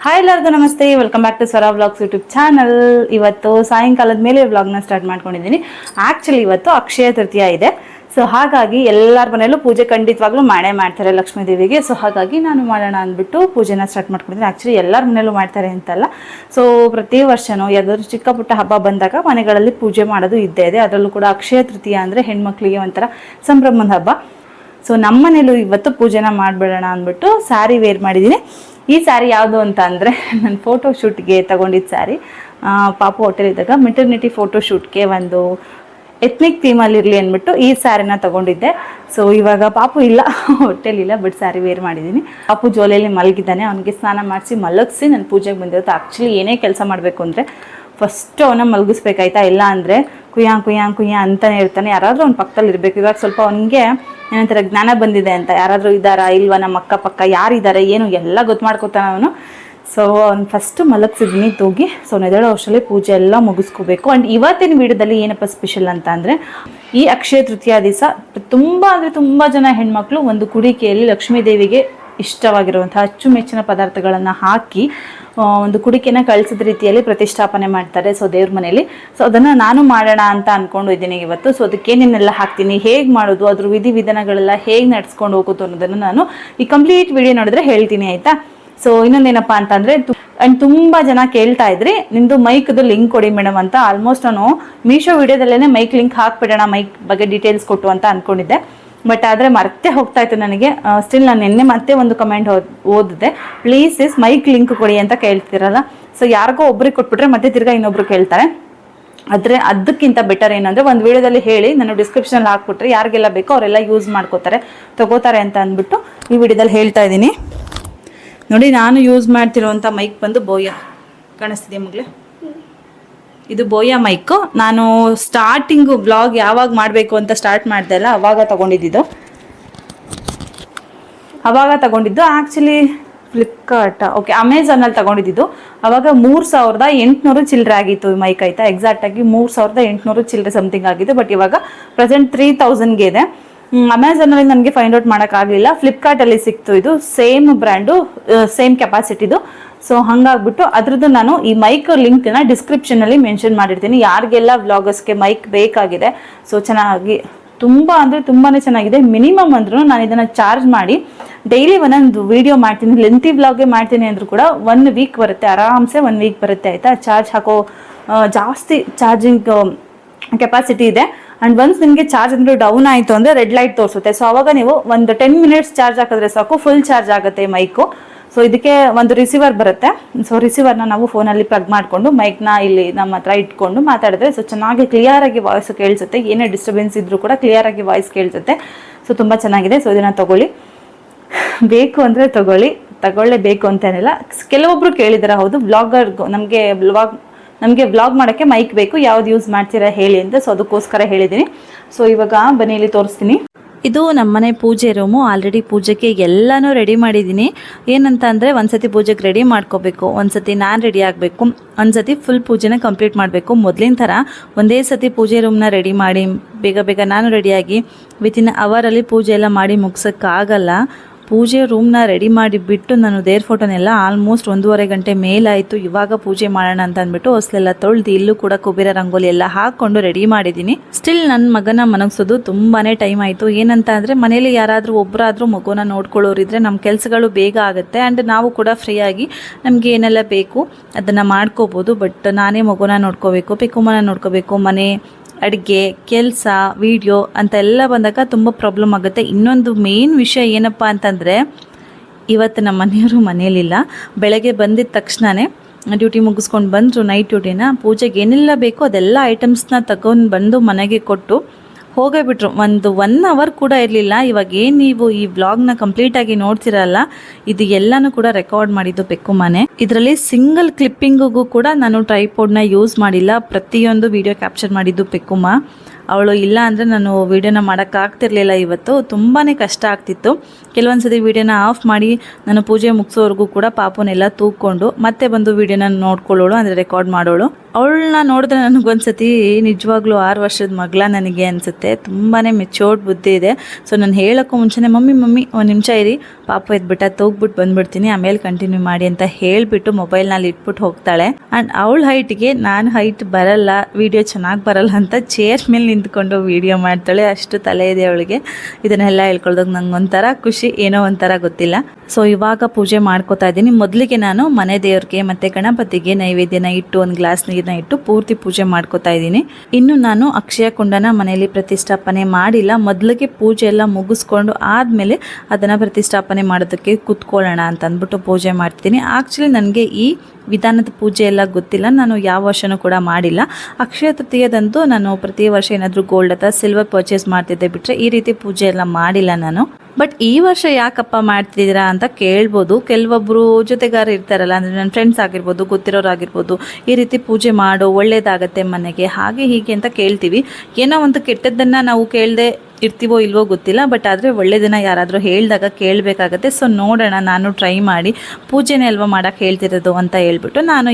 Hi ಎಲ್ಲರಿಗೂ ನಮಸ್ತೆ, welcome back to Swara vlogs YouTube channel. ಇವತ್ತು ಸಾಯಂಕಾಲದ ಮೇಲೆ ವ್ಲಾಗ್ನ ಸ್ಟಾರ್ಟ್ ಮಾಡ್ಕೊಂಡಿದ್ದೀನಿ. ಆ್ಯಕ್ಚುಲಿ ಇವತ್ತು ಅಕ್ಷಯ ತೃತೀಯ ಇದೆ. ಸೊ ಹಾಗಾಗಿ ಎಲ್ಲರ ಮನೆಯಲ್ಲೂ ಪೂಜೆ ಖಂಡಿತವಾಗ್ಲೂ ಮಾಡೇ ಮಾಡ್ತಾರೆ ಲಕ್ಷ್ಮೀ ದೇವಿಗೆ. ಸೊ ಹಾಗಾಗಿ ನಾನು ಮಾಡೋಣ ಅಂದ್ಬಿಟ್ಟು ಪೂಜೆನ ಸ್ಟಾರ್ಟ್ ಮಾಡ್ಕೊಂಡಿದ್ದೀನಿ. ಆ್ಯಕ್ಚುಲಿ ಎಲ್ಲರ ಮನೆಯಲ್ಲೂ ಮಾಡ್ತಾರೆ ಅಂತಲ್ಲ. ಸೊ ಪ್ರತಿ ವರ್ಷವೂ ಯಾವ್ದಾದ್ರು ಚಿಕ್ಕ ಪುಟ್ಟ ಹಬ್ಬ ಬಂದಾಗ ಮನೆಗಳಲ್ಲಿ ಪೂಜೆ ಮಾಡೋದು ಇದ್ದೇ ಇದೆ. ಅದರಲ್ಲೂ ಕೂಡ ಅಕ್ಷಯ ತೃತೀಯ ಅಂದರೆ ಹೆಣ್ಮಕ್ಳಿಗೆ ಒಂಥರ ಸಂಭ್ರಮದ ಹಬ್ಬ. ಸೊ ನಮ್ಮ ಮನೇಲೂ ಇವತ್ತು ಪೂಜೆನ ಮಾಡಿಬಿಡೋಣ ಅಂದ್ಬಿಟ್ಟು ಸ್ಯಾರಿ ವೇರ್ ಮಾಡಿದ್ದೀನಿ. ಈ ಸ್ಯಾರಿ ಯಾವುದು ಅಂತ ಅಂದರೆ ನನ್ನ ಫೋಟೋ ಶೂಟ್ಗೆ ತೊಗೊಂಡಿದ್ದು ಸ್ಯಾರಿ. ಪಾಪು ಹೋಟೆಲ್ ಇದ್ದಾಗ ಮೆಟರ್ನಿಟಿ ಫೋಟೋ ಶೂಟ್ಗೆ ಒಂದು ಎತ್ನಿಕ್ ಥೀಮಲ್ಲಿ ಇರಲಿ ಅಂದ್ಬಿಟ್ಟು ಈ ಸ್ಯಾರಿನ ತೊಗೊಂಡಿದ್ದೆ. ಸೊ ಇವಾಗ ಪಾಪು ಇಲ್ಲ, ಹೋಟೆಲ್ ಇಲ್ಲ, ಬಟ್ ಸ್ಯಾರಿ ವೇರ್ ಮಾಡಿದ್ದೀನಿ. ಪಾಪು ಜೋಲಿಯಲ್ಲಿ ಮಲಗಿದ್ದಾನೆ. ಅವನಿಗೆ ಸ್ನಾನ ಮಾಡಿಸಿ ಮಲಗಿಸಿ ನಾನು ಪೂಜೆಗೆ ಬಂದಿರುತ್ತೆ. ಆ್ಯಕ್ಚುಲಿ ಏನೇ ಕೆಲಸ ಮಾಡಬೇಕು ಅಂದರೆ ಫಸ್ಟು ಅವನ ಮಲಗಿಸ್ಬೇಕಾಯ್ತಾ, ಇಲ್ಲ ಅಂದರೆ ಕುಯ್ಯ ಅಂತಲೇ ಇರ್ತಾನೆ. ಯಾರಾದರೂ ಅವ್ನ ಪಕ್ಕದಲ್ಲಿ ಇರಬೇಕು. ಇವಾಗ ಸ್ವಲ್ಪ ಅವನಿಗೆ ಏನಂತಾರೆ ಜ್ಞಾನ ಬಂದಿದೆ ಅಂತ, ಯಾರಾದರೂ ಇದ್ದಾರಾ ಇಲ್ವಾ, ನಮ್ಮ ಅಕ್ಕಪಕ್ಕ ಯಾರಿದ್ದಾರೆ ಏನು ಎಲ್ಲ ಗೊತ್ತು ಮಾಡ್ಕೊತಾನೆ ಅವನು. ಸೊ ಅವ್ನು ಫಸ್ಟು ಮಲಗಿಸಿದ್ದೀನಿ ತೂಗಿ. ಸೊ ನೆದಳೋ ವರ್ಷದಲ್ಲಿ ಪೂಜೆ ಎಲ್ಲ ಮುಗಿಸ್ಕೋಬೇಕು. ಆ್ಯಂಡ್ ಇವತ್ತಿನ ವಿಡಿಯೋದಲ್ಲಿ ಏನಪ್ಪ ಸ್ಪೆಷಲ್ ಅಂತ ಅಂದರೆ, ಈ ಅಕ್ಷಯ ತೃತೀಯ ದಿವಸ ತುಂಬ ಜನ ಹೆಣ್ಮಕ್ಳು ಒಂದು ಕುಡಿಕೆಯಲ್ಲಿ ಲಕ್ಷ್ಮೀ ದೇವಿಗೆ ಇಷ್ಟವಾಗಿರುವಂಥ ಅಚ್ಚುಮೆಚ್ಚಿನ ಪದಾರ್ಥಗಳನ್ನು ಹಾಕಿ ಒಂದು ಕುಡಿಕೆನ ಕಳಿಸಿದ ರೀತಿಯಲ್ಲಿ ಪ್ರತಿಷ್ಠಾಪನೆ ಮಾಡ್ತಾರೆ. ಸೊ ದೇವ್ರ ಮನೇಲಿ. ಸೊ ಅದನ್ನು ನಾನು ಮಾಡೋಣ ಅಂತ ಅಂದ್ಕೊಂಡು ಇದ್ದೀನಿ ಇವತ್ತು. ಸೊ ಅದಕ್ಕೇನೇನೆಲ್ಲ ಹಾಕ್ತೀನಿ, ಹೇಗೆ ಮಾಡೋದು, ಅದ್ರ ವಿಧಿವಿಧಾನಗಳೆಲ್ಲ ಹೇಗೆ ನಡ್ಸ್ಕೊಂಡು ಹೋಗೋದು ಅನ್ನೋದನ್ನು ನಾನು ಈ ಕಂಪ್ಲೀಟ್ ವಿಡಿಯೋ ನೋಡಿದ್ರೆ ಹೇಳ್ತೀನಿ, ಆಯಿತಾ. ಸೊ ಇನ್ನೊಂದೇನಪ್ಪ ಅಂತಂದರೆ, ಆ್ಯಂಡ್ ತುಂಬ ಜನ ಕೇಳ್ತಾ ಇದ್ರಿ ನಿಮ್ಮದು ಮೈಕ್ದು ಲಿಂಕ್ ಕೊಡಿ ಮೇಡಮ್ ಅಂತ. ಆಲ್ಮೋಸ್ಟ್ ನಾನು ಮೀಶೋ ವಿಡಿಯೋದಲ್ಲೇ ಮೈಕ್ ಲಿಂಕ್ ಹಾಕ್ಬಿಡೋಣ, ಮೈಕ್ ಬಗ್ಗೆ ಡೀಟೇಲ್ಸ್ ಕೊಟ್ಟು ಅಂತ ಅಂದ್ಕೊಂಡಿದ್ದೆ. ಬಟ್ ಆದರೆ ಮರ್ತೇ ಹೋಗ್ತಾ ಇತ್ತು ನನಗೆ. ಸ್ಟಿಲ್ ನಾನು ನಿನ್ನೆ ಮತ್ತೆ ಒಂದು ಕಮೆಂಟ್ ಓದಿದೆ, ಪ್ಲೀಸ್ ಮೈಕ್ ಲಿಂಕ್ ಕೊಡಿ ಅಂತ ಕೇಳ್ತಿರಲ್ಲ. ಸೊ ಯಾರಿಗೋ ಒಬ್ರಿಗೆ ಕೊಟ್ಬಿಟ್ರೆ ಮತ್ತೆ ತಿರ್ಗಾ ಇನ್ನೊಬ್ರು ಕೇಳ್ತಾರೆ. ಆದರೆ ಅದಕ್ಕಿಂತ ಬೆಟರ್ ಏನಂದರೆ ಒಂದು ವಿಡಿಯೋದಲ್ಲಿ ಹೇಳಿ ನಾನು ಡಿಸ್ಕ್ರಿಪ್ಷನಲ್ಲಿ ಹಾಕ್ಬಿಟ್ರೆ ಯಾರಿಗೆಲ್ಲ ಬೇಕೋ ಅವರೆಲ್ಲ ಯೂಸ್ ಮಾಡ್ಕೋತಾರೆ, ತಗೋತಾರೆ ಅಂತ ಅಂದ್ಬಿಟ್ಟು ಈ ವಿಡಿಯೋದಲ್ಲಿ ಹೇಳ್ತಾ ಇದ್ದೀನಿ. ನೋಡಿ, ನಾನು ಯೂಸ್ ಮಾಡ್ತಿರೋವಂಥ ಮೈಕ್ ಬಂದು ಬೋಯಾ, ಕಾಣಿಸ್ತಿದೆ ಮಗಳೇ, ಇದು ಬೋಯಾ ಮೈಕು. ನಾನು ಸ್ಟಾರ್ಟಿಂಗು ಬ್ಲಾಗ್ ಯಾವಾಗ ಮಾಡಬೇಕು ಅಂತ ಸ್ಟಾರ್ಟ್ ಮಾಡಿದೆ ಅಲ್ಲ, ಅವಾಗ ತೊಗೊಂಡಿದ್ದು. ಆ್ಯಕ್ಚುಲಿ ಓಕೆ ಅಮೆಝಾನಲ್ಲಿ ತೊಗೊಂಡಿದ್ದು. ಅವಾಗ 3800 ಚಿಲ್ಲರೆ ಆಗಿತ್ತು ಈ ಮೈಕ್, ಆಯಿತಾ. ಎಕ್ಸಾಕ್ಟಾಗಿ 3800 ಚಿಲ್ಲರೆ ಸಮಥಿಂಗ್ ಆಗಿತ್ತು. ಬಟ್ ಇವಾಗ ಪ್ರೆಸೆಂಟ್ 3000ಗೆ ಇದೆ. ಅಮೆಝಾನಲ್ಲಿ ನನಗೆ ಫೈಂಡ್ ಔಟ್ ಮಾಡೋಕ್ಕಾಗಲಿಲ್ಲ. ಫ್ಲಿಪ್ಕಾರ್ಟಲ್ಲಿ ಸಿಕ್ತು. ಇದು ಸೇಮ್ ಬ್ರ್ಯಾಂಡು, ಸೇಮ್ ಕೆಪಾಸಿಟಿದು. ಸೊ ಹಾಗಾಗ್ಬಿಟ್ಟು ಅದ್ರದ್ದು ನಾನು ಈ ಮೈಕ್ ಲಿಂಕ್ನ ಡಿಸ್ಕ್ರಿಪ್ಷನಲ್ಲಿ ಮೆನ್ಷನ್ ಮಾಡಿರ್ತೀನಿ. ಯಾರಿಗೆಲ್ಲ ವ್ಲಾಗರ್ಸ್ಗೆ ಮೈಕ್ ಬೇಕಾಗಿದೆ, ಸೊ ಚೆನ್ನಾಗಿ ತುಂಬಾ ಚೆನ್ನಾಗಿದೆ. ಮಿನಿಮಮ್ ಅಂದ್ರೂ ನಾನು ಇದನ್ನು ಚಾರ್ಜ್ ಮಾಡಿ ಡೈಲಿ ಒಂದೊಂದು ವಿಡಿಯೋ ಮಾಡ್ತೀನಿ, ಲೆಂತಿ ವ್ಲಾಗ್ಗೆ ಮಾಡ್ತೀನಿ ಅಂದರೂ ಕೂಡ 1 ವೀಕ್ ಬರುತ್ತೆ, ಆರಾಮ್ಸೆ 1 ವೀಕ್ ಬರುತ್ತೆ, ಆಯಿತಾ. ಚಾರ್ಜ್ ಹಾಕೋ ಜಾಸ್ತಿ ಚಾರ್ಜಿಂಗ್ ಕೆಪಾಸಿಟಿ ಇದೆ. ಆ್ಯಂಡ್ ಒನ್ಸ್ ನಿಮಗೆ ಚಾರ್ಜ್ ಅಂದರೆ ಡೌನ್ ಆಯಿತು ಅಂದರೆ ರೆಡ್ ಲೈಟ್ ತೋರಿಸುತ್ತೆ. ಸೊ ಅವಾಗ ನೀವು ಒಂದು 10 ಮಿನಿಟ್ಸ್ ಚಾರ್ಜ್ ಹಾಕಿದ್ರೆ ಸಾಕು, ಫುಲ್ ಚಾರ್ಜ್ ಆಗುತ್ತೆ ಮೈಕು. ಸೊ ಇದಕ್ಕೆ ಒಂದು ರಿಸೀವರ್ ಬರುತ್ತೆ. ಸೊ ರಿಸೀವರ್ನ ನಾವು ಫೋನಲ್ಲಿ ಪ್ಲಗ್ ಮಾಡಿಕೊಂಡು ಮೈಕ್ನ ಇಲ್ಲಿ ನಮ್ಮ ಹತ್ರ ಇಟ್ಕೊಂಡು ಮಾತಾಡಿದ್ರೆ ಸೊ ಚೆನ್ನಾಗಿ ಕ್ಲಿಯರಾಗಿ ವಾಯ್ಸ್ ಕೇಳಿಸುತ್ತೆ. ಏನೇ ಡಿಸ್ಟರ್ಬೆನ್ಸ್ ಇದ್ರೂ ಕೂಡ ಕ್ಲಿಯರಾಗಿ ವಾಯ್ಸ್ ಕೇಳಿಸುತ್ತೆ. ಸೊ ತುಂಬ ಚೆನ್ನಾಗಿದೆ. ಸೊ ಇದನ್ನು ತೊಗೊಳ್ಳಿ, ಬೇಕು ಅಂದರೆ ತಗೊಳ್ಳೇಬೇಕು ಅಂತೇನಿಲ್ಲ. ಕೆಲವೊಬ್ರು ಕೇಳಿದಾರೆ, ಹೌದು ವ್ಲಾಗರ್ಗೂ ನಮಗೆ ವ್ಲಾಗ್ ಮಾಡೋಕ್ಕೆ ಮೈಕ್ ಬೇಕು, ಯಾವ್ದು ಯೂಸ್ ಮಾಡ್ತೀರಾ ಹೇಳಿ ಅಂತ. ಸೊ ಅದಕ್ಕೋಸ್ಕರ ಹೇಳಿದ್ದೀನಿ. ಸೊ ಇವಾಗ ಬನ್ನಿ ಇಲ್ಲಿ ತೋರಿಸ್ತೀನಿ. ಇದು ನಮ್ಮನೆ ಪೂಜೆ ರೂಮು. ಆಲ್ರೆಡಿ ಪೂಜೆಗೆ ಎಲ್ಲನೂ ರೆಡಿ ಮಾಡಿದ್ದೀನಿ. ಏನಂತ ಅಂದರೆ, ಒಂದ್ಸತಿ ಪೂಜೆಗೆ ರೆಡಿ ಮಾಡ್ಕೋಬೇಕು, ಒಂದ್ಸತಿ ನಾನು ರೆಡಿ ಆಗಬೇಕು, ಒಂದ್ಸತಿ ಫುಲ್ ಪೂಜೆನ ಕಂಪ್ಲೀಟ್ ಮಾಡಬೇಕು. ಮೊದಲಿನ ಥರ ಒಂದೇ ಸತಿ ಪೂಜೆ ರೂಮ್ನ ರೆಡಿ ಮಾಡಿ ಬೇಗ ನಾನು ರೆಡಿಯಾಗಿ ವಿತಿನ್ ಅವರಲ್ಲಿ ಪೂಜೆ ಎಲ್ಲ ಮಾಡಿ ಮುಗ್ಸೋಕ್ಕಾಗಲ್ಲ. ಪೂಜೆ ರೂಮ್ನ ರೆಡಿ ಮಾಡಿಬಿಟ್ಟು ನಾನು ದೇವ್ರ ಫೋಟೋನೆಲ್ಲ ಆಲ್ಮೋಸ್ಟ್ 1.5 ಗಂಟೆ ಮೇಲಾಯಿತು. ಇವಾಗ ಪೂಜೆ ಮಾಡೋಣ ಅಂತ ಅಂದ್ಬಿಟ್ಟು ಹೊಸಲೆಲ್ಲ ತೊಳೆದು ಇಲ್ಲೂ ಕೂಡ ಕುಬೇರ ರಂಗೋಲಿ ಎಲ್ಲ ಹಾಕ್ಕೊಂಡು ರೆಡಿ ಮಾಡಿದ್ದೀನಿ. ಸ್ಟಿಲ್ ನನ್ನ ಮಗನ ಮನಗಿಸೋದು ತುಂಬಾ ಟೈಮ್ ಆಯಿತು. ಏನಂತ ಅಂದರೆ, ಮನೇಲಿ ಯಾರಾದರೂ ಒಬ್ಬರಾದರೂ ಮಗುನ ನೋಡ್ಕೊಳ್ಳೋರಿದ್ರೆ ನಮ್ಮ ಕೆಲಸಗಳು ಬೇಗ ಆಗುತ್ತೆ. ಆ್ಯಂಡ್ ನಾವು ಕೂಡ ಫ್ರೀಯಾಗಿ ನಮಗೆ ಏನೆಲ್ಲ ಬೇಕು ಅದನ್ನು ಮಾಡ್ಕೋಬೋದು. ಬಟ್ ನಾನೇ ಮಗುನ ನೋಡ್ಕೋಬೇಕು, ಪಿಕ್ಕುಮ್ಮನ ನೋಡ್ಕೋಬೇಕು, ಮನೆ ಅಡುಗೆ ಕೆಲಸ ವಿಡಿಯೋ ಅಂತ ಎಲ್ಲ ಬಂದಾಗ ತುಂಬ ಪ್ರಾಬ್ಲಮ್ ಆಗುತ್ತೆ. ಇನ್ನೊಂದು ಮೇನ್ ವಿಷಯ ಏನಪ್ಪ ಅಂತಂದರೆ, ಇವತ್ತು ನಮ್ಮ ಮನೆಯವರು ಮನೇಲಿಲ್ಲ. ಬೆಳಗ್ಗೆ ಬಂದಿದ್ದ ತಕ್ಷಣವೇ ಡ್ಯೂಟಿ ಮುಗಿಸ್ಕೊಂಡು ಬಂದರು, ನೈಟ್ ಡ್ಯೂಟಿನ. ಪೂಜೆಗೆ ಏನೆಲ್ಲ ಬೇಕೋ ಅದೆಲ್ಲ ಐಟಮ್ಸ್ನ ತಗೊಂಡು ಬಂದು ಮನೆಗೆ ಕೊಟ್ಟು ಹೋಗೇಬಿಟ್ರು. 1 ಅವರ್ ಕೂಡ ಇರಲಿಲ್ಲ. ಇವಾಗ ಏನು ನೀವು ಈ ವ್ಲಾಗ್ನ ಕಂಪ್ಲೀಟಾಗಿ ನೋಡ್ತಿರಲ್ಲ, ಇದು ಎಲ್ಲನೂ ಕೂಡ ರೆಕಾರ್ಡ್ ಮಾಡಿದ್ದು ಪೆಕ್ಕುಮ್ಮನೆ. ಇದರಲ್ಲಿ ಸಿಂಗಲ್ ಕ್ಲಿಪ್ಪಿಂಗಿಗೂ ಕೂಡ ನಾನು ಟ್ರೈಪೋಡ್ನ ಯೂಸ್ ಮಾಡಿಲ್ಲ. ಪ್ರತಿಯೊಂದು ವಿಡಿಯೋ ಕ್ಯಾಪ್ಚರ್ ಮಾಡಿದ್ದು ಪೆಕ್ಕುಮ್ಮ. ಅವಳು ಇಲ್ಲ ಅಂದರೆ ನಾನು ವೀಡಿಯೋನ ಮಾಡೋಕ್ಕಾಗ್ತಿರ್ಲಿಲ್ಲ. ಇವತ್ತು ತುಂಬಾ ಕಷ್ಟ ಆಗ್ತಿತ್ತು. ಕೆಲವೊಂದು ಸತಿ ವೀಡಿಯೋನ ಆಫ್ ಮಾಡಿ ನಾನು ಪೂಜೆ ಮುಗಿಸೋವರೆಗೂ ಕೂಡ ಪಾಪುನೆಲ್ಲ ತೂಕೊಂಡು ಮತ್ತೆ ಬಂದು ವೀಡಿಯೋನ ನೋಡ್ಕೊಳ್ಳೋಳು, ಅಂದರೆ ರೆಕಾರ್ಡ್ ಮಾಡೋಳು. ಅವಳನ್ನ ನೋಡಿದ್ರೆ ನನಗೊಂದ್ಸತಿ ನಿಜವಾಗ್ಲೂ 6 ವರ್ಷದ ಮಗಳ ನನಗೆ ಅನಿಸುತ್ತೆ. ತುಂಬಾ ಮೆಚೋರ್ಡ್ ಬುದ್ಧಿ ಇದೆ. ಸೊ ನಾನು ಹೇಳೋಕ್ಕೂ ಮುಂಚೆನೇ ಮಮ್ಮಿ 1 ನಿಮಿಷ ಇರಿ, ಪಾಪ ಎದ್ಬಿಟ್ಟ ತೋಗ್ಬಿಟ್ಟು ಬಂದ್ಬಿಡ್ತೀನಿ ಆಮೇಲೆ ಕಂಟಿನ್ಯೂ ಮಾಡಿ ಅಂತ ಹೇಳಿಬಿಟ್ಟು ಮೊಬೈಲ್ನಲ್ಲಿ ಇಟ್ಬಿಟ್ಟು ಹೋಗ್ತಾಳೆ. ಆ್ಯಂಡ್ ಅವಳ ಹೈಟ್ಗೆ ನಾನು ಹೈಟ್ ಬರಲ್ಲ, ವಿಡಿಯೋ ಚೆನ್ನಾಗಿ ಬರಲ್ಲ ಅಂತ ಚೇರ್ ಮೇಲೆ ನಿಂತ್ಕೊಂಡು ವಿಡಿಯೋ ಮಾಡ್ತಾಳೆ. ಅಷ್ಟು ತಲೆ ಇದೆ ಅವಳಿಗೆ. ಇದನ್ನೆಲ್ಲ ಹೇಳ್ಕೊಳ್ದಾಗ ನಂಗೆ ಒಂಥರ ಖುಷಿ, ಏನೋ ಒಂಥರ ಗೊತ್ತಿಲ್ಲ. ಸೊ ಇವಾಗ ಪೂಜೆ ಮಾಡ್ಕೋತಾ ಇದ್ದೀನಿ. ಮೊದಲಿಗೆ ನಾನು ಮನೆ ದೇವ್ರಿಗೆ ಮತ್ತು ಗಣಪತಿಗೆ ನೈವೇದ್ಯನ ಇಟ್ಟು ಒಂದು ಗ್ಲಾಸ್ ನೀರನ್ನ ಇಟ್ಟು ಪೂರ್ತಿ ಪೂಜೆ ಮಾಡ್ಕೋತಾ ಇದ್ದೀನಿ. ಇನ್ನು ನಾನು ಅಕ್ಷಯ ಕುಂಡನ ಮನೆಯಲ್ಲಿ ಪ್ರತಿಷ್ಠಾಪನೆ ಮಾಡಿಲ್ಲ. ಮೊದಲಿಗೆ ಪೂಜೆ ಎಲ್ಲ ಮುಗಿಸ್ಕೊಂಡು ಆದಮೇಲೆ ಅದನ್ನು ಪ್ರತಿಷ್ಠಾಪನೆ ಮಾಡೋದಕ್ಕೆ ಕೂತ್ಕೊಳ್ಳೋಣ ಅಂತ ಅಂದ್ಬಿಟ್ಟು ಪೂಜೆ ಮಾಡ್ತೀನಿ. ಆ್ಯಕ್ಚುಲಿ ನನಗೆ ಈ ವಿಧಾನದ ಪೂಜೆ ಎಲ್ಲ ಗೊತ್ತಿಲ್ಲ, ನಾನು ಯಾವ ವರ್ಷನೂ ಕೂಡ ಮಾಡಿಲ್ಲ. ಅಕ್ಷಯ ತೃತೀಯದಂತೂ ನಾನು ಪ್ರತಿ ವರ್ಷ ಏನಾದರೂ ಗೋಲ್ಡ್ ಅಥವಾ ಸಿಲ್ವರ್ ಪರ್ಚೇಸ್ ಮಾಡ್ತಿದ್ದೆ ಬಿಟ್ಟರೆ ಈ ರೀತಿ ಪೂಜೆ ಎಲ್ಲ ಮಾಡಿಲ್ಲ ನಾನು. ಬಟ್ ಈ ವರ್ಷ ಯಾಕಪ್ಪ ಮಾಡ್ತಿದ್ದೀರಾ ಅಂತ ಕೇಳ್ಬೋದು. ಕೆಲವೊಬ್ಬರು ಜೊತೆಗಾರ ಇರ್ತಾರಲ್ಲ, ಅಂದರೆ ನನ್ನ ಫ್ರೆಂಡ್ಸ್ ಆಗಿರ್ಬೋದು, ಗೊತ್ತಿರೋರಾಗಿರ್ಬೋದು, ಈ ರೀತಿ ಪೂಜೆ ಮಾಡು ಒಳ್ಳೇದಾಗತ್ತೆ ಮನೆಗೆ, ಹಾಗೆ ಹೀಗೆ ಅಂತ ಕೇಳ್ತೀವಿ. ಏನೋ ಒಂದು ಕೆಟ್ಟದ್ದನ್ನು ನಾವು ಕೇಳದೆ ಇರ್ತೀವೋ ಇಲ್ವೋ ಗೊತ್ತಿಲ್ಲ, ಬಟ್ ಆದರೆ ಒಳ್ಳೆಯದನ್ನು ಯಾರಾದರೂ ಹೇಳಿದಾಗ ಕೇಳಬೇಕಾಗತ್ತೆ. ಸೊ ನೋಡೋಣ, ನಾನು ಟ್ರೈ ಮಾಡಿ ಪೂಜೆನೇ ಅಲ್ವಾ ಮಾಡೋಕ್ಕೆ ಹೇಳ್ತಿರೋದು ಅಂತ ಹೇಳ್ಬಿಟ್ಟು ನಾನು